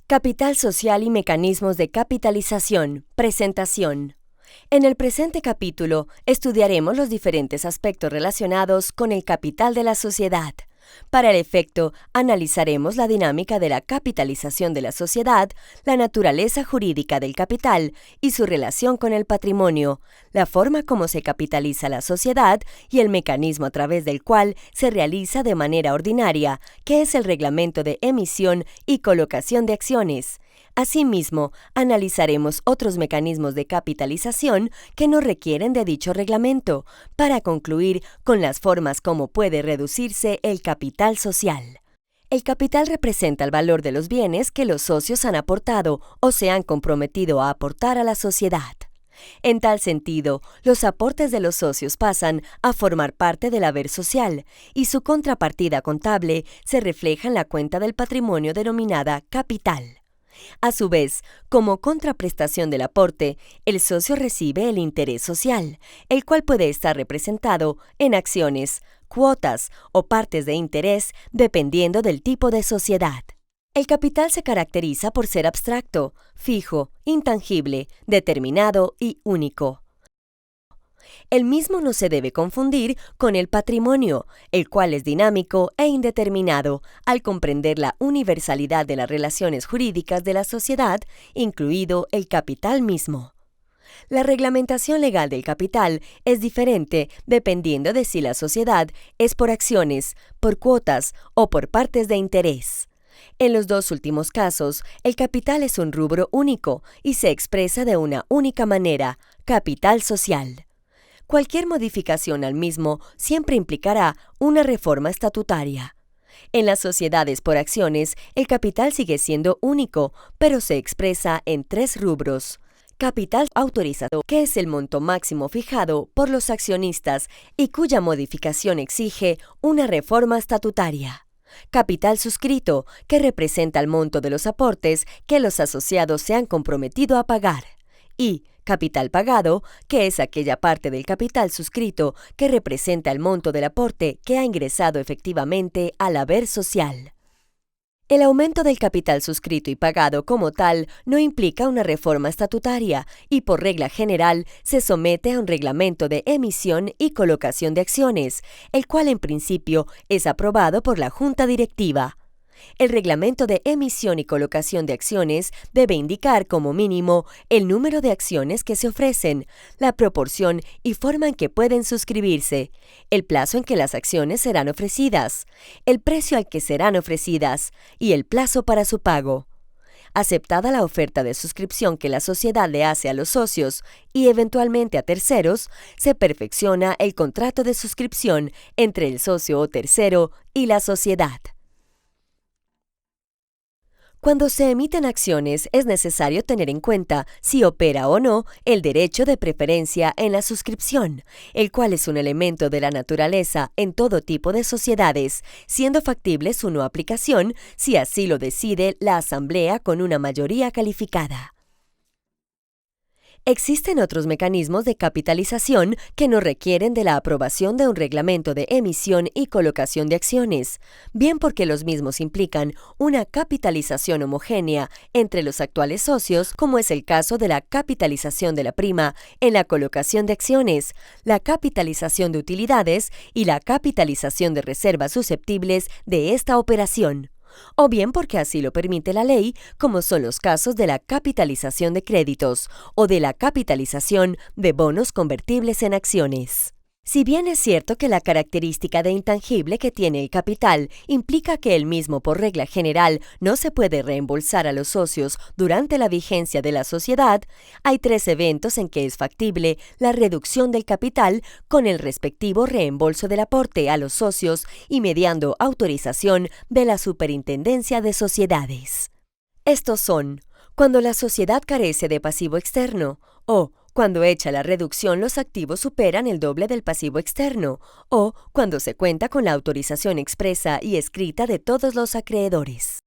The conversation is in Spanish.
Capital social y mecanismos de capitalización. Presentación. En el presente capítulo estudiaremos los diferentes aspectos relacionados con el capital de la sociedad. Para el efecto, analizaremos la dinámica de la capitalización de la sociedad, la naturaleza jurídica del capital y su relación con el patrimonio, la forma como se capitaliza la sociedad y el mecanismo a través del cual se realiza de manera ordinaria, que es el reglamento de emisión y colocación de acciones. Asimismo, analizaremos otros mecanismos de capitalización que no requieren de dicho reglamento, para concluir con las formas como puede reducirse el capital social. El capital representa el valor de los bienes que los socios han aportado o se han comprometido a aportar a la sociedad. En tal sentido, los aportes de los socios pasan a formar parte del haber social, y su contrapartida contable se refleja en la cuenta del patrimonio denominada capital. A su vez, como contraprestación del aporte, el socio recibe el interés social, el cual puede estar representado en acciones, cuotas o partes de interés dependiendo del tipo de sociedad. El capital se caracteriza por ser abstracto, fijo, intangible, determinado y único. El mismo no se debe confundir con el patrimonio, el cual es dinámico e indeterminado, al comprender la universalidad de las relaciones jurídicas de la sociedad, incluido el capital mismo. La reglamentación legal del capital es diferente dependiendo de si la sociedad es por acciones, por cuotas o por partes de interés. En los dos últimos casos, el capital es un rubro único y se expresa de una única manera, capital social. Cualquier modificación al mismo siempre implicará una reforma estatutaria. En las sociedades por acciones, el capital sigue siendo único, pero se expresa en tres rubros. Capital autorizado, que es el monto máximo fijado por los accionistas y cuya modificación exige una reforma estatutaria. Capital suscrito, que representa el monto de los aportes que los asociados se han comprometido a pagar. Y capital pagado, que es aquella parte del capital suscrito que representa el monto del aporte que ha ingresado efectivamente al haber social. El aumento del capital suscrito y pagado como tal no implica una reforma estatutaria y por regla general se somete a un reglamento de emisión y colocación de acciones, el cual en principio es aprobado por la Junta Directiva. El reglamento de emisión y colocación de acciones debe indicar como mínimo el número de acciones que se ofrecen, la proporción y forma en que pueden suscribirse, el plazo en que las acciones serán ofrecidas, el precio al que serán ofrecidas y el plazo para su pago. Aceptada la oferta de suscripción que la sociedad le hace a los socios y eventualmente a terceros, se perfecciona el contrato de suscripción entre el socio o tercero y la sociedad. Cuando se emiten acciones, es necesario tener en cuenta si opera o no el derecho de preferencia en la suscripción, el cual es un elemento de la naturaleza en todo tipo de sociedades, siendo factible su no aplicación si así lo decide la asamblea con una mayoría calificada. Existen otros mecanismos de capitalización que no requieren de la aprobación de un reglamento de emisión y colocación de acciones, bien porque los mismos implican una capitalización homogénea entre los actuales socios, como es el caso de la capitalización de la prima en la colocación de acciones, la capitalización de utilidades y la capitalización de reservas susceptibles de esta operación. O bien porque así lo permite la ley, como son los casos de la capitalización de créditos o de la capitalización de bonos convertibles en acciones. Si bien es cierto que la característica de intangible que tiene el capital implica que el mismo por regla general no se puede reembolsar a los socios durante la vigencia de la sociedad, hay tres eventos en que es factible la reducción del capital con el respectivo reembolso del aporte a los socios y mediando autorización de la Superintendencia de Sociedades. Estos son: cuando la sociedad carece de pasivo externo, o cuando hecha la reducción los activos superan el doble del pasivo externo, o cuando se cuenta con la autorización expresa y escrita de todos los acreedores.